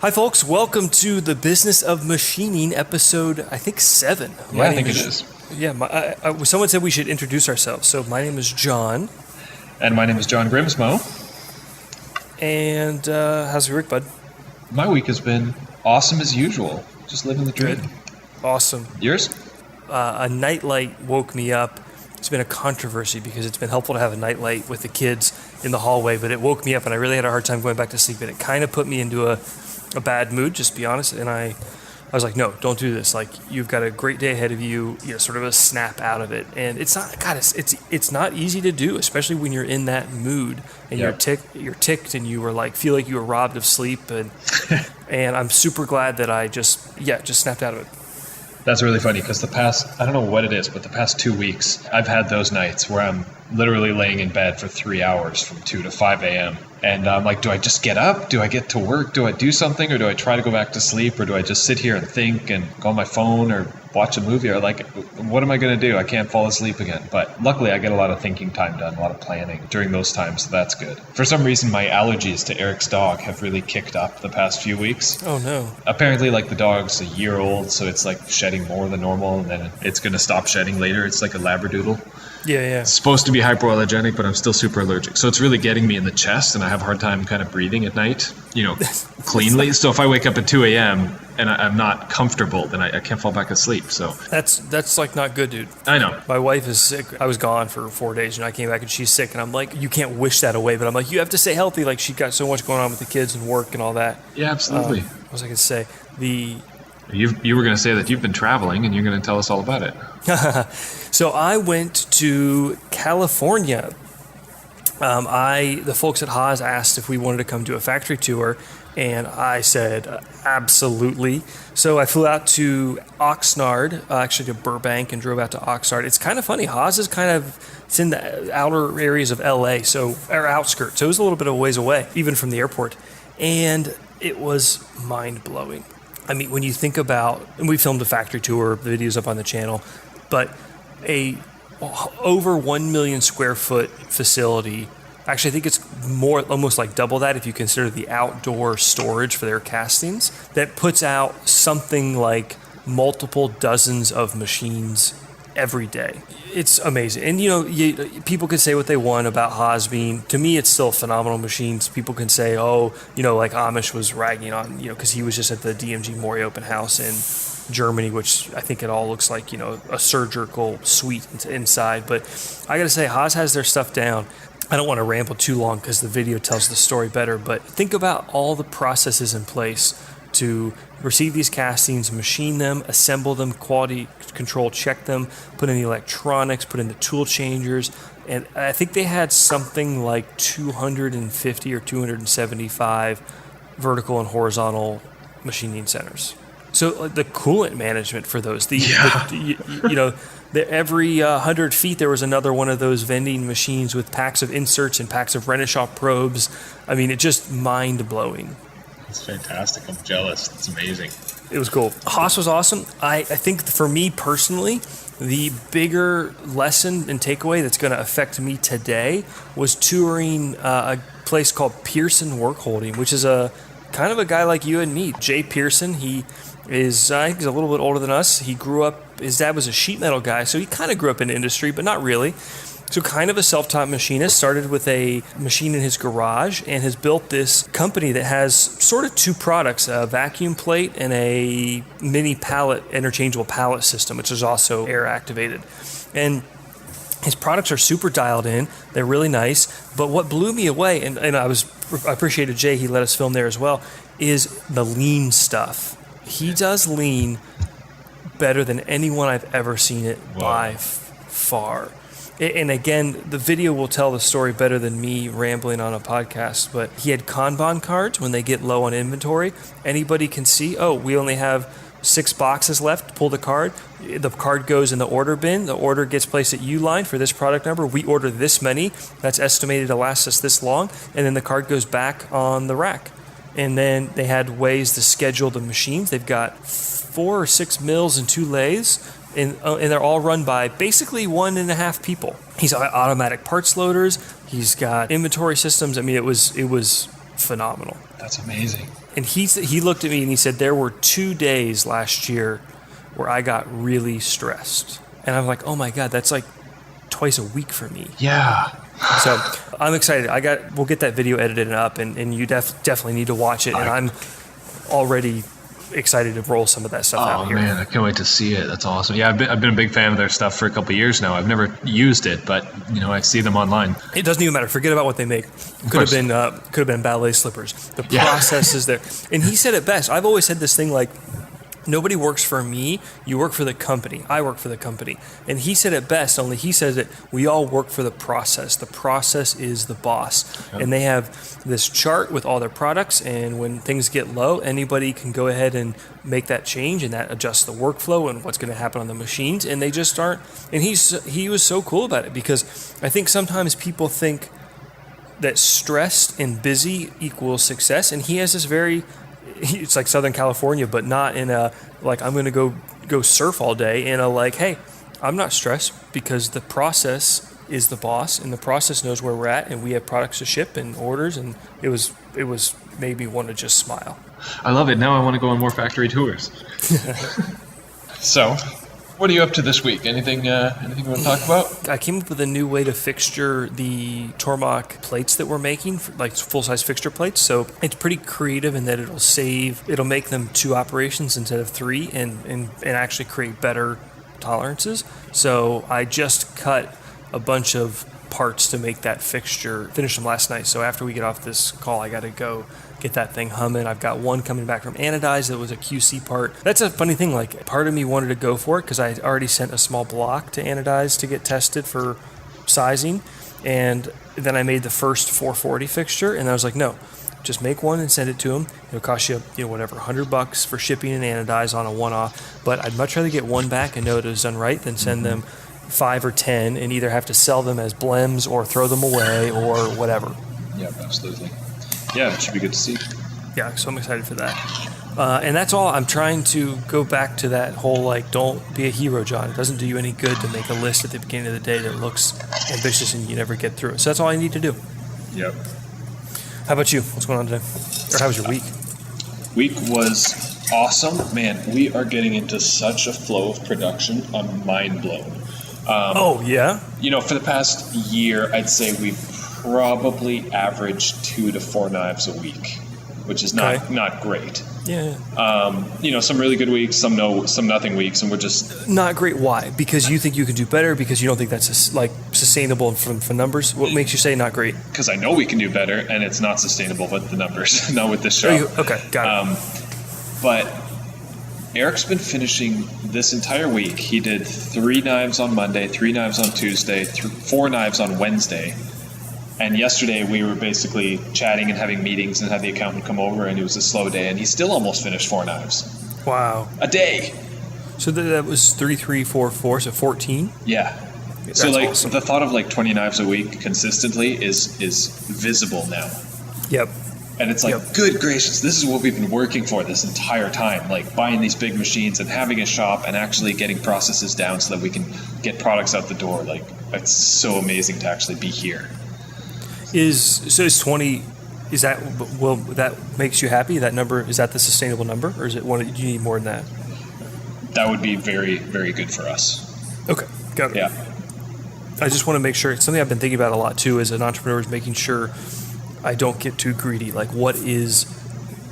Hi, folks. Welcome to the Business of Machining, episode, I think, 7. Yeah, I think it is. Yeah, someone said we should introduce ourselves. So my name is John. And my name is John Grimsmo. And how's your week, bud? My week has been awesome as usual. Just living the dream. Good. Awesome. Yours? A nightlight woke me up. It's been a controversy because it's been helpful to have a nightlight with the kids in the hallway, but it woke me up and I really had a hard time going back to sleep, and it kind of put me into a bad mood, just to be honest. And I was like, no, don't do this. Like, you've got a great day ahead of you, sort of a snap out of it. And it's not, God, it's not easy to do, especially when you're in that mood and you're ticked and you were like, feel like you were robbed of sleep. And, and I'm super glad that I just snapped out of it. That's really funny because I don't know what it is, but the past 2 weeks, I've had those nights where I'm literally laying in bed for 3 hours from 2 to 5 a.m. And I'm like, do I just get up? Do I get to work? Do I do something? Or do I try to go back to sleep? Or do I just sit here and think and go on my phone or watch a movie? Or like, what am I going to do? I can't fall asleep again. But luckily, I get a lot of thinking time done, a lot of planning during those times. So that's good. For some reason, my allergies to Eric's dog have really kicked up the past few weeks. Oh, no. Apparently, like, the dog's a year old, so it's like shedding more than normal. And then it's going to stop shedding later. It's like a Labradoodle. Yeah. It's supposed to be hypoallergenic, but I'm still super allergic. So it's really getting me in the chest, and I have a hard time kind of breathing at night, cleanly. So if I wake up at 2 a.m. and I'm not comfortable, then I can't fall back asleep. So that's like not good, dude. I know. My wife is sick. I was gone for 4 days, and I came back and she's sick. And I'm like, you can't wish that away, but I'm like, you have to stay healthy. Like, she got so much going on with the kids and work and all that. Yeah, absolutely. What was I going to say? You were going to say that you've been traveling, and you're going to tell us all about it. So I went to California. The folks at Haas asked if we wanted to come do a factory tour, and I said absolutely. So I flew out to Oxnard, actually to Burbank, and drove out to Oxnard. It's kind of funny. Haas is it's in the outer areas of LA, or outskirts. So it was a little bit of a ways away, even from the airport, and it was mind blowing. I mean, when you think about, and we filmed a factory tour, the video's up on the channel, but a over 1 million square foot facility, actually I think it's more, almost like double that if you consider the outdoor storage for their castings, that puts out something like multiple dozens of machines every day. It's amazing. And, people can say what they want about Haas being, to me, it's still phenomenal machines. People can say, like Amish was ragging on, because he was just at the DMG Mori open house in Germany, which I think it all looks like, a surgical suite inside. But I got to say, Haas has their stuff down. I don't want to ramble too long because the video tells the story better, but think about all the processes in place to receive these castings, machine them, assemble them, quality control, check them, put in the electronics, put in the tool changers. And I think they had something like 250 or 275 vertical and horizontal machining centers. So the coolant management for those, every 100 feet there was another one of those vending machines with packs of inserts and packs of Renishaw probes. I mean, it's just mind-blowing. It's fantastic. I'm jealous. It's amazing. It was cool. Haas was awesome. I think for me personally, the bigger lesson and takeaway that's going to affect me today was touring a place called Pearson Workholding, which is a kind of a guy like you and me. Jay Pearson, he is, I think he's a little bit older than us. He grew up, his dad was a sheet metal guy, so he kind of grew up in the industry, but not really. So kind of a self-taught machinist, started with a machine in his garage and has built this company that has sort of two products, a vacuum plate and a mini pallet, interchangeable pallet system, which is also air activated. And his products are super dialed in. They're really nice. But what blew me away, and I appreciated Jay, he let us film there as well, is the lean stuff. He does lean better than anyone I've ever seen it by far. And again, the video will tell the story better than me rambling on a podcast, but he had Kanban cards when they get low on inventory. Anybody can see, we only have 6 boxes left, pull the card. The card goes in the order bin. The order gets placed at U-line for this product number. We order this many. That's estimated to last us this long. And then the card goes back on the rack. And then they had ways to schedule the machines. They've got 4 or 6 mills and 2 lathes. And they're all run by basically 1.5 people. He's got automatic parts loaders. He's got inventory systems. I mean, it was phenomenal. That's amazing. And he looked at me and he said, there were 2 days last year where I got really stressed. And I'm like, oh my God, that's like twice a week for me. Yeah. So I'm excited. We'll get that video edited up, and you definitely need to watch it. And I'm already excited to roll some of that stuff out here. Oh man, I can't wait to see it. That's awesome. Yeah, I've been a big fan of their stuff for a couple of years now. I've never used it, but I see them online. It doesn't even matter. Forget about what they make. Could have been ballet slippers. The process is there. And he said it best. I've always said this thing like, nobody works for me. You work for the company. I work for the company. And he said it best, only he says it, we all work for the process. The process is the boss. Yep. And they have this chart with all their products, and when things get low, anybody can go ahead and make that change, and that adjusts the workflow and what's going to happen on the machines, and they just aren't. And he was so cool about it, because I think sometimes people think that stressed and busy equals success, and he has this it's like Southern California, but not in a, like, I'm going to go surf all day, in a, like, hey, I'm not stressed because the process is the boss, and the process knows where we're at, and we have products to ship and orders, and it was made me want to just smile. I love it. Now I want to go on more factory tours. So, what are you up to this week? Anything you want to talk about? I came up with a new way to fixture the Tormach plates that we're making, like full-size fixture plates. So it's pretty creative in that it'll make them 2 operations instead of 3, and actually create better tolerances. So I just cut a bunch of parts to make that fixture, finished them last night. So after we get off this call, I got to go get that thing humming. I've got one coming back from Anodize that was a QC part. That's a funny thing, like, part of me wanted to go for it because I already sent a small block to Anodize to get tested for sizing, and then I made the first 440 fixture, and I was like, no, just make one and send it to them. It'll cost you, whatever, $100 for shipping and Anodize on a one-off, but I'd much rather get one back and know it was done right than send them 5 or 10 and either have to sell them as blems or throw them away or whatever. Yep, absolutely. Yeah, it should be good to see. Yeah, so I'm excited for that. And that's all. I'm trying to go back to that whole, like, don't be a hero, John. It doesn't do you any good to make a list at the beginning of the day that looks ambitious and you never get through it. So that's all I need to do. Yep. How about you? What's going on today? Or how was your week? Week was awesome. Man, we are getting into such a flow of production. I'm mind blown. Oh, yeah? For the past year, I'd say we've probably averaged 2 to 4 knives a week, which is not great. Yeah. Some really good weeks, some nothing weeks, and we're just not great. Why? Because you think you can do better? Because you don't think that's sustainable for numbers? What makes you say not great? Because I know we can do better, and it's not sustainable with the numbers, not with this show. Okay, got it. But Eric's been finishing this entire week. He did 3 knives on Monday, 3 knives on Tuesday, 4 knives on Wednesday. And yesterday we were basically chatting and having meetings and had the accountant come over, and it was a slow day, and he still almost finished 4 knives. Wow. A day. So that was 3, 3, 4, 4, so 14? Yeah. That's so awesome. The thought of 20 knives a week consistently is visible now. Yep. And it's good gracious, this is what we've been working for this entire time, buying these big machines and having a shop and actually getting processes down so that we can get products out the door. It's so amazing to actually be here. Is 20? Is that that makes you happy? That number, is that the sustainable number, or is it one? Do you need more than that? That would be very, very good for us. Okay, got it. Yeah. I just want to make sure. It's something I've been thinking about a lot too, as an entrepreneur, is making sure I don't get too greedy.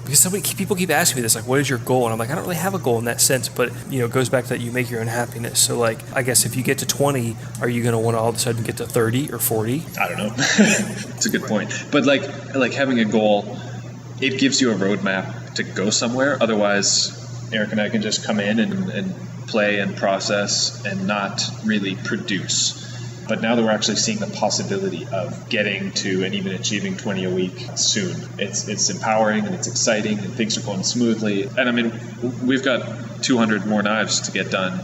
Because people keep asking me this, what is your goal? And I'm like, I don't really have a goal in that sense, but it goes back to that you make your own happiness. So I guess if you get to 20, are you going to want to all of a sudden get to 30 or 40? I don't know. It's a good point. But having a goal, it gives you a roadmap to go somewhere. Otherwise, Eric and I can just come in and play and process and not really produce. But now that we're actually seeing the possibility of getting to and even achieving 20 a week soon, it's empowering and it's exciting and things are going smoothly. And we've got 200 more knives to get done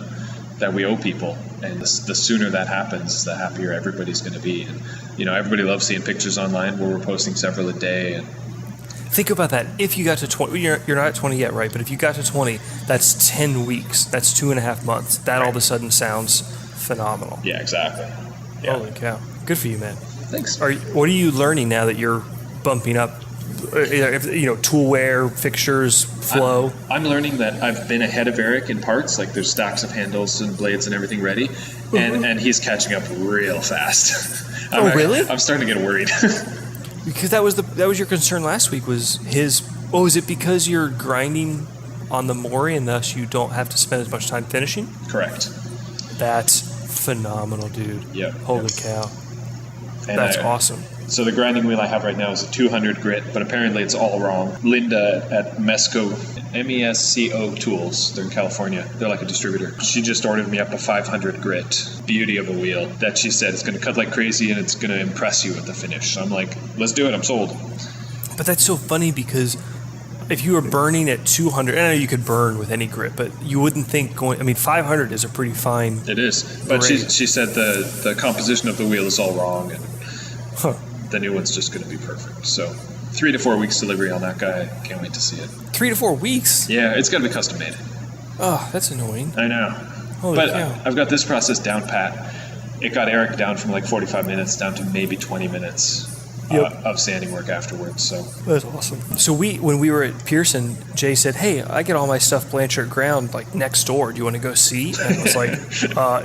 that we owe people. And the sooner that happens, the happier everybody's going to be. And, everybody loves seeing pictures online where we're posting several a day. And think about that. If you got to 20, you're not at 20 yet, right? But if you got to 20, that's 10 weeks. That's 2.5 months. That all of a sudden sounds phenomenal. Yeah, exactly. Yeah. Holy cow. Good for you, man. Thanks. What are you learning now that you're bumping up tool wear, fixtures, flow? I'm learning that I've been ahead of Eric in parts. Like there's stacks of handles and blades and everything ready, and he's catching up real fast. Really? I'm starting to get worried. Because that was your concern last week, was his. Oh, is it because you're grinding on the Mori and thus you don't have to spend as much time finishing? Correct. That's phenomenal, dude. Yeah. Holy cow. And That's awesome. So the grinding wheel I have right now is a 200 grit, but apparently it's all wrong. Linda at MESCO Tools, they're in California. They're like a distributor. She just ordered me up a 500 grit beauty of a wheel that she said is going to cut like crazy and it's going to impress you at the finish. So I'm like, let's do it. I'm sold. But that's so funny because if you were burning at 200, I know you could burn with any grit, but you wouldn't think 500 is a pretty fine. It is. But she said the composition of the wheel is all wrong and the new one's just going to be perfect. So 3 to 4 weeks delivery on that guy. Can't wait to see it. 3 to 4 weeks? Yeah, it's got to be custom made. Oh, that's annoying. I know. Holy but cow. I've got this process down pat. It got Eric down from like 45 minutes down to maybe 20 minutes of sanding work afterwards. So that's awesome. So when we were at Pearson, Jay said, "Hey, I get all my stuff Blanchard ground like next door. Do you want to go see?" And I was like,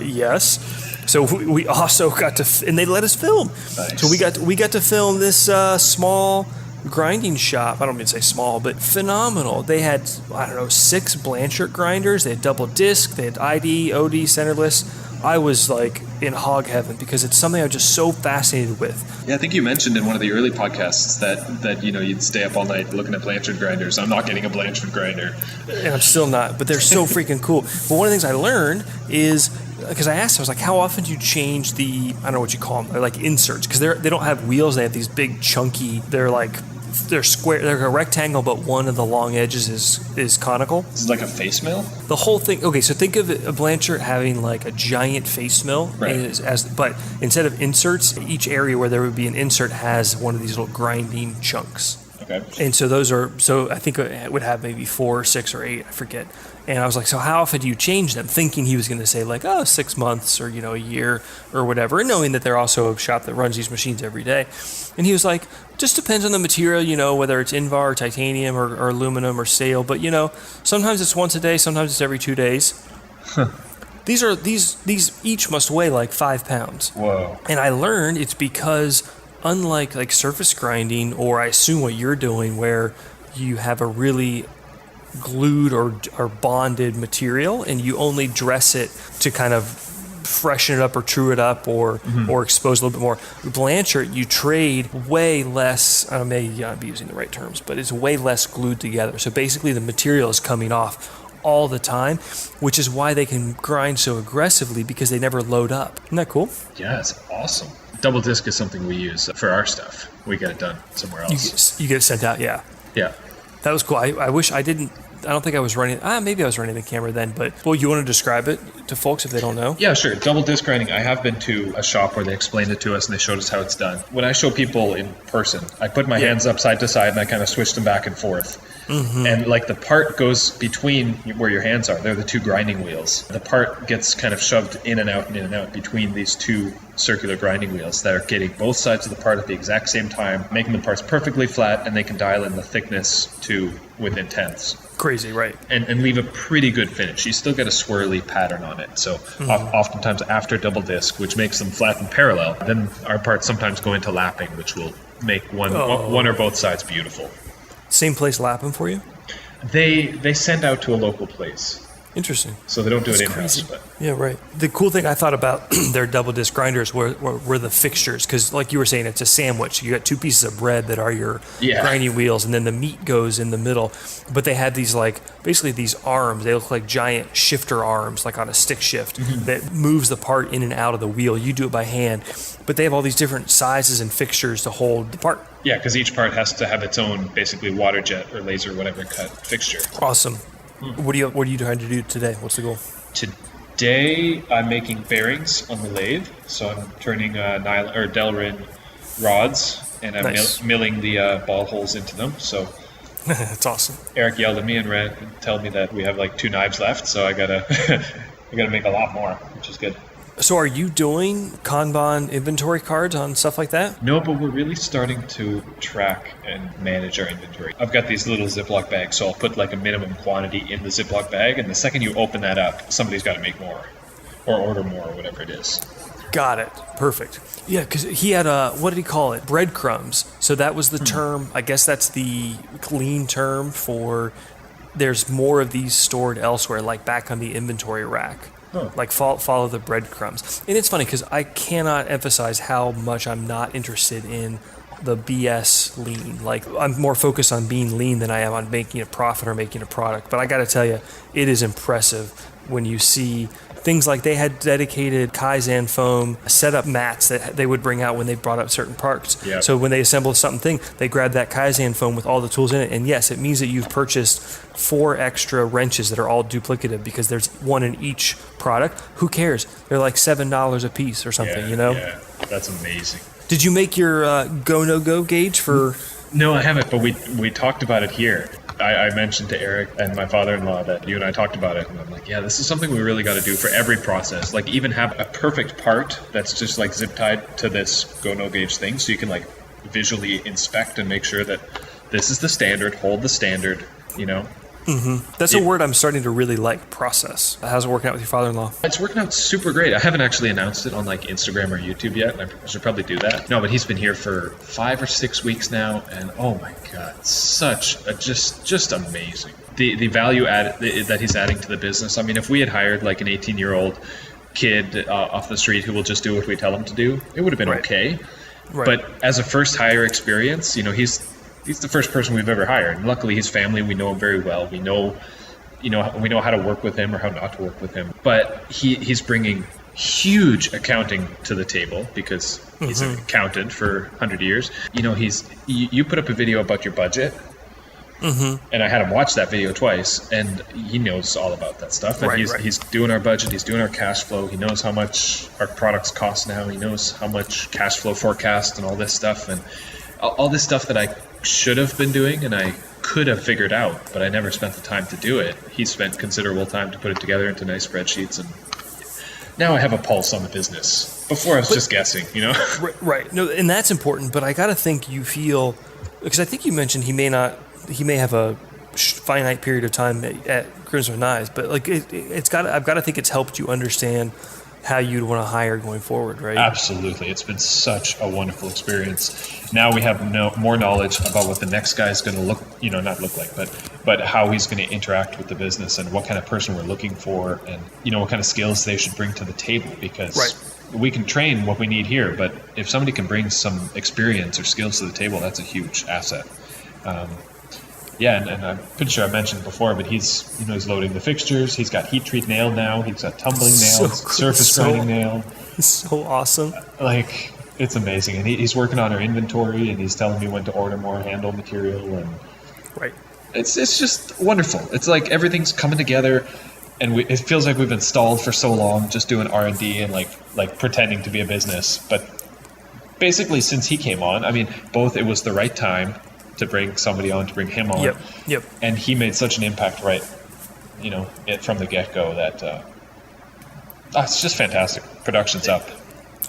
"Yes." So we also got to, and they let us film. Nice. So we got to film this small grinding shop. I don't mean to say small, but phenomenal. They had 6 Blanchard grinders. They had double disc. They had ID, OD, centerless. I was like in hog heaven because it's something I'm just so fascinated with. Yeah, I think you mentioned in one of the early podcasts that you'd stay up all night looking at Blanchard grinders. I'm not getting a Blanchard grinder. And I'm still not, but they're so freaking cool. But one of the things I learned is, because I asked, I was like, how often do you change the, I don't know what you call them, they're like inserts, because they don't have wheels, they have these big chunky, they're square, they're a rectangle, but one of the long edges is conical. This is like a face mill? The whole thing, okay, so think of a Blanchard having like a giant face mill, right. But instead of inserts, each area where there would be an insert has one of these little grinding chunks. Okay. And so I think it would have maybe 4 or 6 or 8, I forget. And I was like, so how often do you change them? Thinking he was going to say like, 6 months or, a year or whatever. And knowing that they're also a shop that runs these machines every day. And he was like, just depends on the material, whether it's Invar or titanium or aluminum or steel. But, sometimes it's once a day, sometimes it's every 2 days. Huh. These each must weigh like 5 pounds. Whoa. And I learned it's because unlike like surface grinding, or I assume what you're doing where you have a really glued or bonded material and you only dress it to kind of freshen it up or true it up or expose a little bit more. Blanchard, you trade way less, I may not be using the right terms, but it's way less glued together. So basically the material is coming off all the time, which is why they can grind so aggressively because they never load up. Isn't that cool? Yeah, it's awesome. Double disc is something we use for our stuff. We get it done somewhere else. You get it sent out, yeah. Yeah. That was cool. I wish I didn't. I don't think I was running. Maybe I was running the camera then. But you want to describe it to folks if they don't know? Yeah, sure. Double disc grinding. I have been to a shop where they explained it to us and they showed us how it's done. When I show people in person, I put my hands up side to side and I kind of switch them back and forth. And like the part goes between where your hands are. They're the 2 grinding wheels. The part gets kind of shoved in and out between these 2 circular grinding wheels that are getting both sides of the part at the exact same time, making the parts perfectly flat, and they can dial in the thickness to within tenths. Crazy, right? And leave a pretty good finish. You still get a swirly pattern on it. So oftentimes after double disc, which makes them flat and parallel, then our parts sometimes go into lapping, which will make one or both sides beautiful. Same place lapping for you? They send out to a local place. Interesting. So they don't do it in-house. But. Yeah, right. The cool thing I thought about their double disc grinders were the fixtures, because like you were saying, it's a sandwich. You got 2 pieces of bread that are your grinding wheels, and then the meat goes in the middle. But they had these basically these arms. They look like giant shifter arms, like on a stick shift, that moves the part in and out of the wheel. You do it by hand. But they have all these different sizes and fixtures to hold the part. Yeah, because each part has to have its own basically water jet or laser whatever cut fixture. Awesome. What are you trying to do today? What's the goal? Today, I'm making bearings on the lathe. So I'm turning Delrin rods, and I'm milling the ball holes into them. So that's awesome. Eric yelled at me and told me that we have like 2 knives left, so I gotta make a lot more, which is good. So are you doing Kanban inventory cards on stuff like that? No, but we're really starting to track and manage our inventory. I've got these little Ziploc bags, so I'll put like a minimum quantity in the Ziploc bag, and the second you open that up, somebody's got to make more or order more or whatever it is. Got it. Perfect. Yeah, because he had what did he call it? Breadcrumbs. So that was the term. I guess that's the clean term for there's more of these stored elsewhere, like back on the inventory rack. Huh. Like follow the breadcrumbs. And it's funny because I cannot emphasize how much I'm not interested in the BS lean. Like I'm more focused on being lean than I am on making a profit or making a product. But I got to tell you, it is impressive when you see things like they had dedicated Kaizen foam setup mats that they would bring out when they brought up certain parts. Yep. So when they assembled something, they grabbed that Kaizen foam with all the tools in it. And yes, it means that you've purchased 4 extra wrenches that are all duplicative because there's one in each product. Who cares? They're like $7 a piece or something, you know? Yeah, that's amazing. Did you make your go, no go gauge for... No, I haven't, but we talked about it here. I mentioned to Eric and my father-in-law that you and I talked about it, and I'm like, yeah, this is something we really got to do for every process. Like even have a perfect part that's just like zip tied to this go no gauge thing, so you can like visually inspect and make sure that this is the standard, hold the standard, you know. Mm-hmm. That's a word I'm starting to really like, process. How's it working out with your father-in-law? It's working out super great. I haven't actually announced it on like Instagram or YouTube yet, and I should probably do that. No, but he's been here for 5 or 6 weeks now, and oh my God, such a just amazing. The value add that he's adding to the business. I mean, if we had hired like an 18-year-old kid off the street who will just do what we tell him to do, it would have been okay. Right. But as a first hire experience, you know, he's the first person we've ever hired. And luckily, his family, we know him very well. We know how to work with him or how not to work with him. But he's bringing huge accounting to the table because he's an accountant for 100 years. You know, you put up a video about your budget, and I had him watch that video twice, and he knows all about that stuff. And he's doing our budget, he's doing our cash flow, he knows how much our products cost now, he knows how much cash flow forecast and all this stuff, and all this stuff that I should have been doing and I could have figured out, but I never spent the time to do it. He spent considerable time to put it together into nice spreadsheets, and now I have a pulse on the business. Before I was just guessing, you know? Right. No, and that's important, but I got to think you feel, because I think you mentioned he may have a finite period of time at Grimsmo Knives, but like I've got to think it's helped you understand how you'd want to hire going forward, right? Absolutely. It's been such a wonderful experience. Now we have more knowledge about what the next guy is going to not look like, but how he's going to interact with the business and what kind of person we're looking for, and, you know, what kind of skills they should bring to the table, because we can train what we need here, but if somebody can bring some experience or skills to the table, that's a huge asset. And I'm pretty sure I mentioned before, but he's loading the fixtures. He's got heat treat nailed now. He's got tumbling nails, surface grinding nailed. So awesome. Like, it's amazing. And he's working on our inventory, and he's telling me when to order more handle material. And it's just wonderful. It's like everything's coming together, and it feels like we've been stalled for so long, just doing R&D and like pretending to be a business. But basically, since he came on, I mean, both it was the right time to bring somebody on, to bring him on. Yep. And he made such an impact from the get-go that it's just fantastic. Production's up.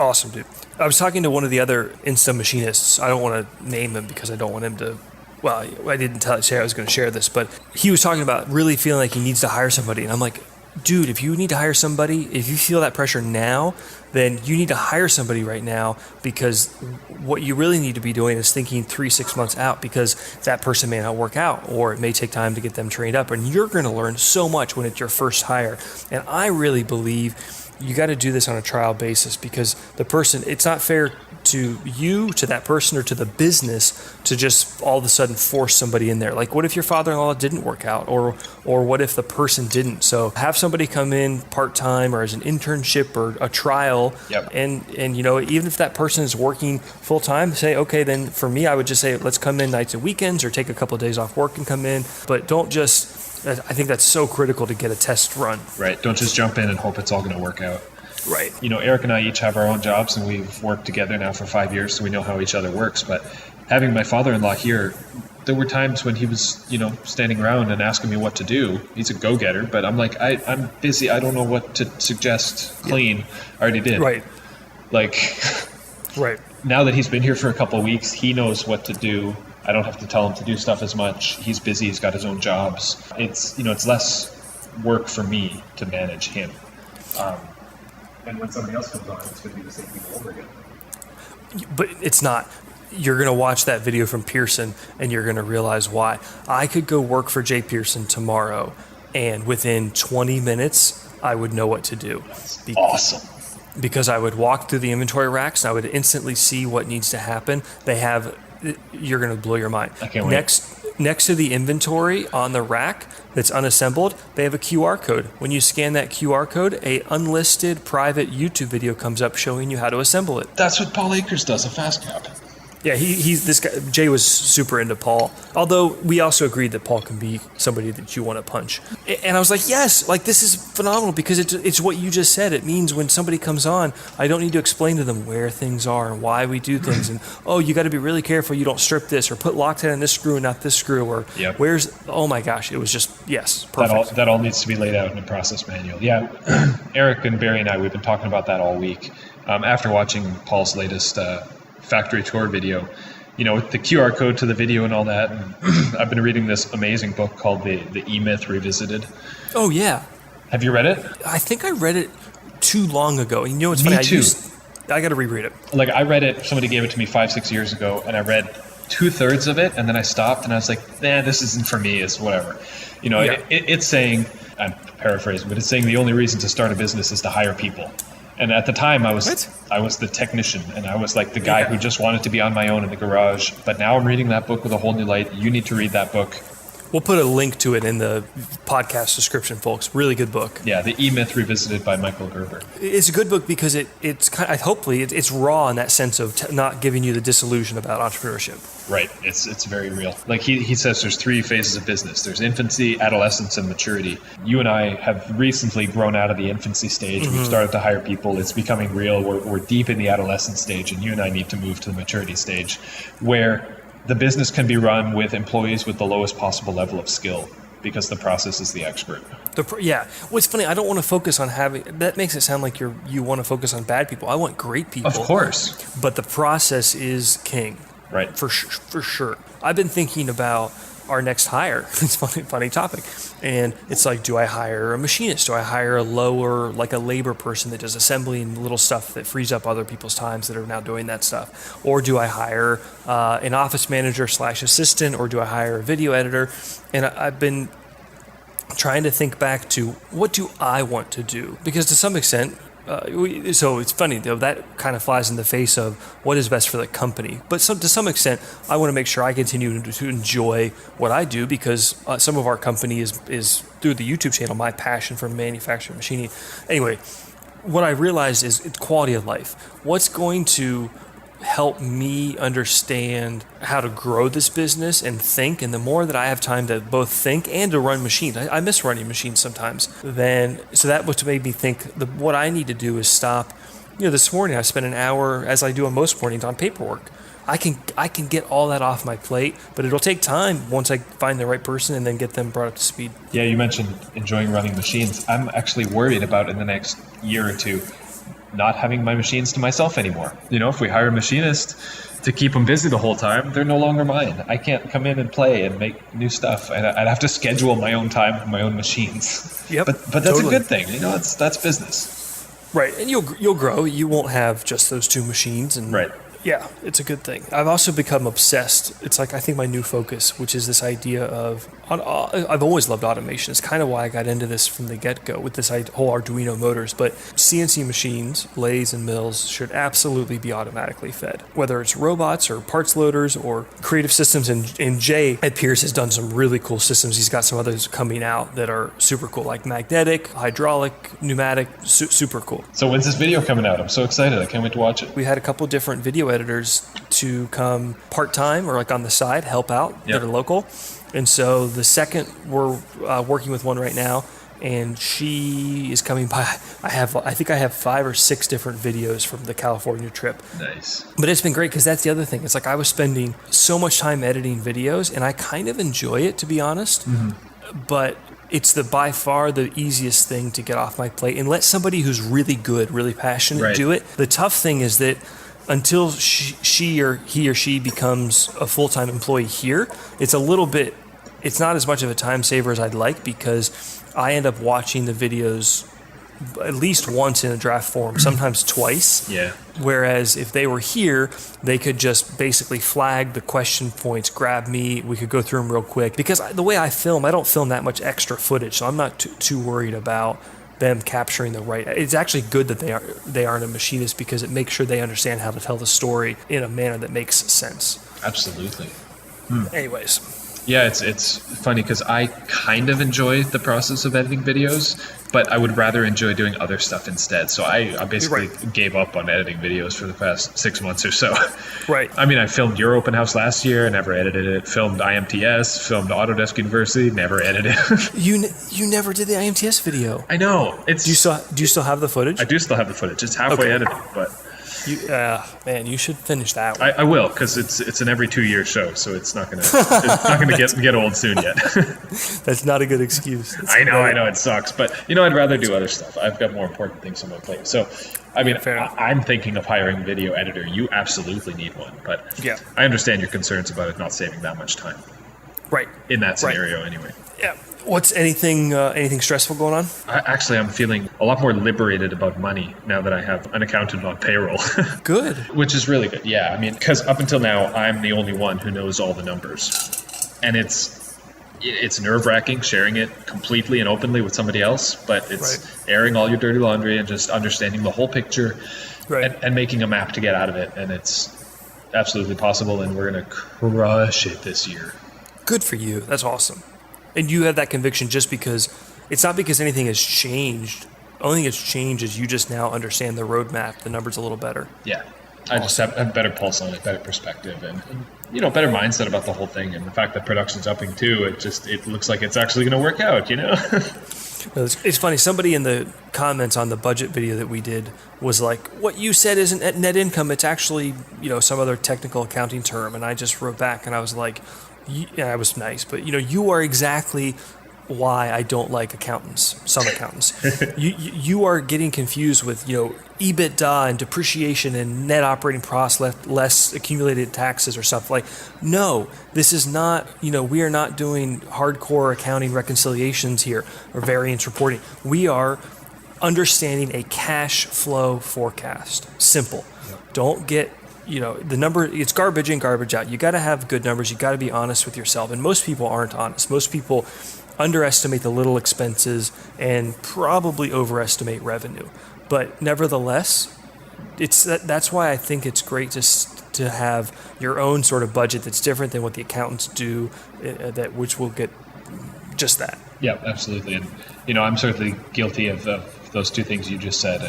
Awesome, dude. I was talking to one of the other Insta machinists. I don't want to name him because I don't want him to, well, I didn't say I was going to share this, but he was talking about really feeling like he needs to hire somebody. And I'm like, dude, if you need to hire somebody, if you feel that pressure now, then you need to hire somebody right now, because what you really need to be doing is thinking 3-6 months out, because that person may not work out, or it may take time to get them trained up, and you're going to learn so much when it's your first hire. And I really believe you got to do this on a trial basis, because the person, it's not fair to you, to that person, or to the business to just all of a sudden force somebody in there. Like, what if your father-in-law didn't work out, or what if the person didn't? So have somebody come in part-time or as an internship or a trial. And even if that person is working full-time, say, okay, then for me, I would just say, let's come in nights and weekends, or take a couple of days off work and come in. But don't just, I think that's so critical to get a test run. Right. Don't just jump in and hope it's all going to work out. Right. You know, Eric and I each have our own jobs, and we've worked together now for 5 years, so we know how each other works. But having my father-in-law here, there were times when he was, standing around and asking me what to do. He's a go-getter, but I'm like, I'm busy. I don't know what to suggest clean. I already did. Right. Like, right. Now that he's been here for a couple of weeks, he knows what to do. I don't have to tell him to do stuff as much. He's busy. He's got his own jobs. It's, it's less work for me to manage him. And when somebody else comes on, it's going to be the same thing over again. But it's not. You're going to watch that video from Pearson and you're going to realize why. I could go work for Jay Pearson tomorrow, and within 20 minutes, I would know what to do. Awesome. Because I would walk through the inventory racks and I would instantly see what needs to happen. You're going to blow your mind. I can't wait. Next to the inventory on the rack that's unassembled, they have a QR code. When you scan that QR code, a unlisted private YouTube video comes up showing you how to assemble it. That's what Paul Akers does at Fast Cap. Yeah, he's this guy. Jay was super into Paul. Although we also agreed that Paul can be somebody that you want to punch. And I was like, yes, like this is phenomenal because it's what you just said. It means when somebody comes on, I don't need to explain to them where things are and why we do things. And you got to be really careful you don't strip this or put Loctite on this screw and not this screw. Or oh my gosh, it was just perfect. That all needs to be laid out in a process manual. Yeah, Eric and Barry and I, we've been talking about that all week. After watching Paul's latest factory tour video, with the QR code to the video and all that. And I've been reading this amazing book called the E-Myth Revisited. Oh yeah. Have you read it? I think I read it too long ago. And it's funny. Me too. I got to reread it. Like I read it, somebody gave it to me 5-6 years ago, and I read 2/3 of it, and then I stopped, and I was like, this isn't for me. It's whatever. It's saying, I'm paraphrasing, but it's saying the only reason to start a business is to hire people. And at the time, I was the technician, and I was like the guy who just wanted to be on my own in the garage. But now I'm reading that book with a whole new light. You need to read that book. We'll put a link to it in the podcast description, folks. Really good book. Yeah, the E-Myth Revisited by Michael Gerber. It's a good book because it's kind of, hopefully it's raw in that sense of not giving you the disillusion about entrepreneurship. Right. It's very real. Like he says there's 3 phases of business. There's infancy, adolescence, and maturity. You and I have recently grown out of the infancy stage. Mm-hmm. We've started to hire people. It's becoming real. We're deep in the adolescent stage, and you and I need to move to the maturity stage where the business can be run with employees with the lowest possible level of skill because the process is the expert. Well, it's funny. I don't want to focus on that makes it sound like you want to focus on bad people. I want great people. Of course. But the process is king. Right. For sure. I've been thinking about our next hire. It's a funny topic. And it's like, do I hire a machinist? Do I hire a labor person that does assembly and little stuff that frees up other people's times that are now doing that stuff? Or do I hire an office manager / assistant? Or do I hire a video editor? And I've been trying to think back to what do I want to do? Because to some extent, so it's funny though, that kind of flies in the face of what is best for the company. But to some extent, I want to make sure I continue to enjoy what I do because some of our company is through the YouTube channel, my passion for manufacturing machining. Anyway, what I realized is it's quality of life. What's going to help me understand how to grow this business and think, and the more that I have time to both think and to run machines, I miss running machines sometimes, so that what made me think what I need to do is stop. This morning I spent an hour, as I do on most mornings, on paperwork. I can get all that off my plate, but it'll take time once I find the right person and then get them brought up to speed. Yeah, you mentioned enjoying running machines. I'm actually worried about in the next year or two not having my machines to myself anymore. If we hire a machinist to keep them busy the whole time, they're no longer mine. I can't come in and play and make new stuff, and I'd have to schedule my own time for my own machines. Yep, but that's totally a good thing. That's business. Right, and you'll grow. You won't have just those 2 machines, and right. Yeah, it's a good thing. I've also become obsessed. It's like I think my new focus, which is this idea of I've always loved automation. It's kind of why I got into this from the get-go with this whole Arduino motors. But CNC machines, lathes and mills should absolutely be automatically fed. Whether it's robots or parts loaders or creative systems. And Jay at Pierce has done some really cool systems. He's got some others coming out that are super cool, like magnetic, hydraulic, pneumatic, super cool. So when's this video coming out? I'm so excited. I can't wait to watch it. We had a couple different video editors to come part-time or like on the side, help out that are local. And so the second, we're working with one right now, and she is coming by. I think I have 5 or 6 different videos from the California trip. Nice. But it's been great because that's the other thing. It's like I was spending so much time editing videos, and I kind of enjoy it, to be honest. But it's by far the easiest thing to get off my plate and let somebody who's really good, really passionate do it. The tough thing is that until he or she becomes a full-time employee here, it's not as much of a time saver as I'd like, because I end up watching the videos at least once in a draft form, sometimes twice. Yeah. Whereas if they were here, they could just basically flag the question points, grab me, we could go through them real quick. Because the way I film, I don't film that much extra footage, so I'm not too worried about them capturing the right. It's actually good that they aren't a machinist, because it makes sure they understand how to tell the story in a manner that makes sense. Absolutely. Anyways. Yeah, it's funny because I kind of enjoy the process of editing videos, but I would rather enjoy doing other stuff instead. So I basically gave up on editing videos for the past 6 months or so. Right. I mean, I filmed your open house last year, never edited it. Filmed IMTS, filmed Autodesk University, never edited it. You never did the IMTS video. I know. Do you still have the footage? I do still have the footage. It's halfway edited, but... Man, you should finish that one. I will, because it's an every 2-year show, so it's not gonna get old soon yet. That's not a good excuse. I know it sucks, but I'd rather do other stuff. I've got more important things on my plate. So, I mean, I'm thinking of hiring a video editor. You absolutely need one, but I understand your concerns about it not saving that much time. Right. In that scenario, anyway. Yeah. What's anything stressful going on? I'm feeling a lot more liberated about money now that I have an accountant on payroll. Good. Which is really good. Yeah, I mean, because up until now, I'm the only one who knows all the numbers. And it's nerve-wracking sharing it completely and openly with somebody else, but it's airing all your dirty laundry and just understanding the whole picture and making a map to get out of it. And it's absolutely possible, and we're going to crush it this year. Good for you. That's awesome. And you have that conviction just because it's not because anything has changed. The only thing that's changed is you just now understand the roadmap, the numbers a little better. Yeah. I just have a better pulse on it, better perspective, and better mindset about the whole thing. And the fact that production's upping too, it looks like it's actually going to work out, It's funny. Somebody in the comments on the budget video that we did was like, what you said isn't net income. It's actually, some other technical accounting term. And I just wrote back and I was like, I was nice, but you are exactly why I don't like some accountants. you are getting confused with EBITDA and depreciation and net operating profit less accumulated taxes or stuff. Like, no, this is not, we are not doing hardcore accounting reconciliations here or variance reporting. We are understanding a cash flow forecast. Simple. Don't get the number, it's garbage in, garbage out. You got to have good numbers. You got to be honest with yourself. And most people aren't honest. Most people underestimate the little expenses and probably overestimate revenue. But nevertheless, that's why I think it's great to have your own sort of budget that's different than what the accountants do, which will get just that. Yeah, absolutely. And, I'm certainly guilty of those two things you just said.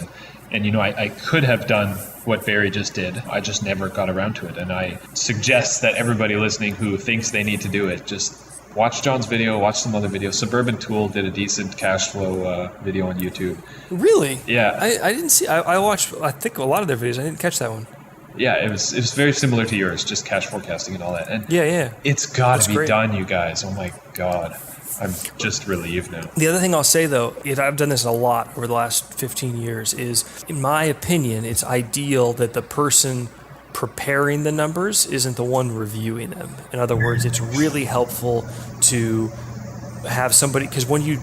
And I could have done what Barry just did. I just never got around to it. And I suggest that everybody listening who thinks they need to do it, just watch John's video, watch some other videos. Suburban Tool did a decent cash flow video on YouTube. Really? Yeah. I didn't see. I watched, I think, a lot of their videos. I didn't catch that one. Yeah, it was very similar to yours, just cash forecasting and all that. And yeah. It's got to be done, you guys. Oh my God. I'm just relieved now. The other thing I'll say, though, I've done this a lot over the last 15 years, is, in my opinion, it's ideal that the person preparing the numbers isn't the one reviewing them. In other words, it's really helpful to have somebody, because when you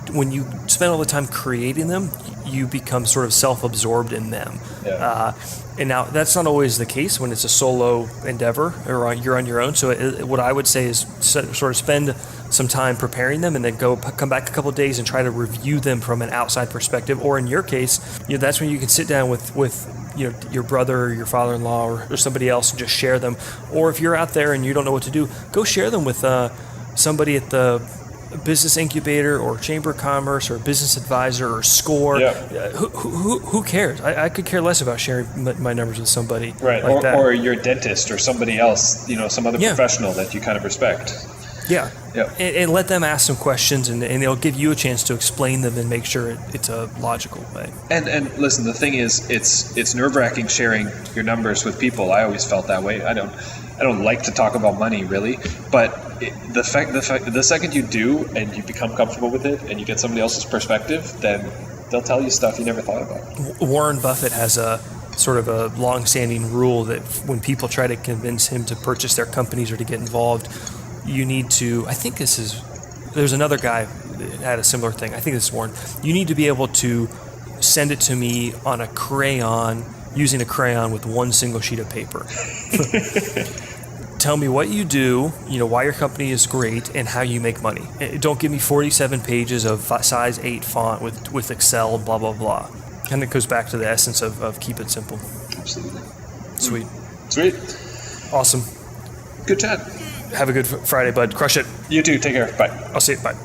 spend all the time creating them, you become sort of self-absorbed in them. Yeah. And now that's not always the case when it's a solo endeavor or you're on your own. So what I would say is sort of spend some time preparing them and then come back a couple of days and try to review them from an outside perspective. Or in your case, that's when you can sit down with your brother or your father-in-law or somebody else and just share them. Or if you're out there and you don't know what to do, go share them with somebody at the business incubator or chamber of commerce or business advisor or SCORE. Yeah. Who cares? I could care less about sharing my numbers with somebody right. like that. Or your dentist or somebody else, some other professional that you kind of respect. Yeah. Yeah. And let them ask some questions, and they'll give you a chance to explain them and make sure it's a logical way. And listen, the thing is, it's nerve-wracking sharing your numbers with people. I always felt that way. I don't like to talk about money really, but the second you do and you become comfortable with it and you get somebody else's perspective, then they'll tell you stuff you never thought about. Warren Buffett has a sort of a long-standing rule that when people try to convince him to purchase their companies or to get involved, you need to, I think there's another guy that had a similar thing. I think this is Warren. You need to be able to send it to me on a crayon, using a crayon with one single sheet of paper. Tell me what you do, why your company is great, and how you make money. Don't give me 47 pages of size 8 font with Excel, blah, blah, blah. And it goes back to the essence of keep it simple. Absolutely. Sweet. Awesome. Good chat. Have a good Friday, bud. Crush it. You too. Take care. Bye. I'll see you. Bye.